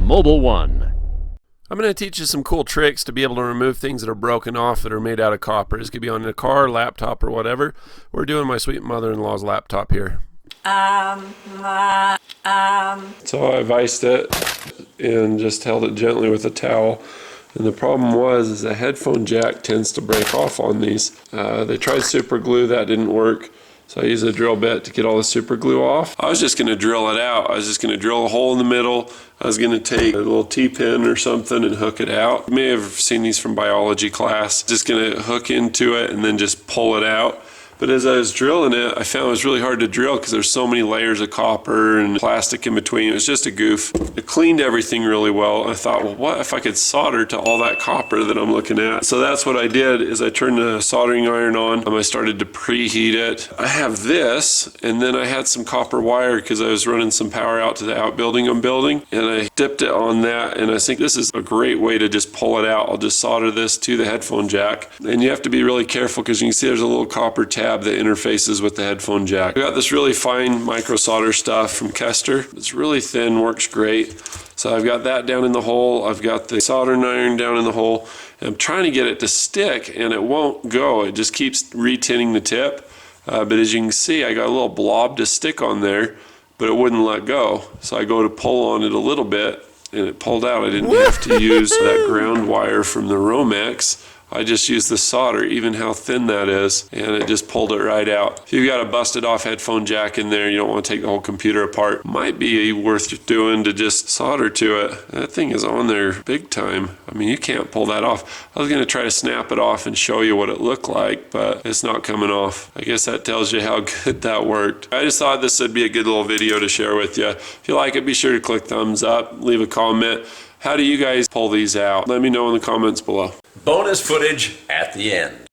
Mobile One. I'm going to teach you some cool tricks to be able to remove things that are broken off that are made out of copper. This could be on a car, laptop, or whatever. We're doing my sweet mother-in-law's laptop here. So I viced it and just held it gently with a towel. And the problem is the headphone jack tends to break off on these. They tried super glue, that didn't work. So I used a drill bit to get all the super glue off. I was just going to drill it out. I was just going to drill a hole in the middle. I was going to take a little T-pin or something and hook it out. You may have seen these from biology class. Just going to hook into it and then just pull it out. But as I was drilling it, I found it was really hard to drill because there's so many layers of copper and plastic in between. It was just a goof. It cleaned everything really well. I thought, well, what if I could solder to all that copper that I'm looking at? So that's what I did, is I turned the soldering iron on. I started to preheat it. I have this, and then I had some copper wire because I was running some power out to the outbuilding I'm building, and I dipped it on that, and I think this is a great way to just pull it out. I'll just solder this to the headphone jack. And you have to be really careful because you can see there's a little copper tab that interfaces with the headphone jack. I got this really fine micro solder stuff from Kester. It's really thin, works great. So I've got that down in the hole. I've got the soldering iron down in the hole. And I'm trying to get it to stick and it won't go. It just keeps re-tinning the tip. But as you can see, I got a little blob to stick on there, but it wouldn't let go. So I go to pull on it a little bit and it pulled out. I didn't have to use that ground wire from the Romex. I just used the solder, even how thin that is, and it just pulled it right out. If you've got a busted off headphone jack in there, you don't want to take the whole computer apart, might be worth doing to just solder to it. That thing is on there big time. I mean, you can't pull that off. I was going to try to snap it off and show you what it looked like, but it's not coming off. I guess that tells you how good that worked. I just thought this would be a good little video to share with you. If you like it, be sure to click thumbs up, leave a comment. How do you guys pull these out? Let me know in the comments below. Bonus footage at the end.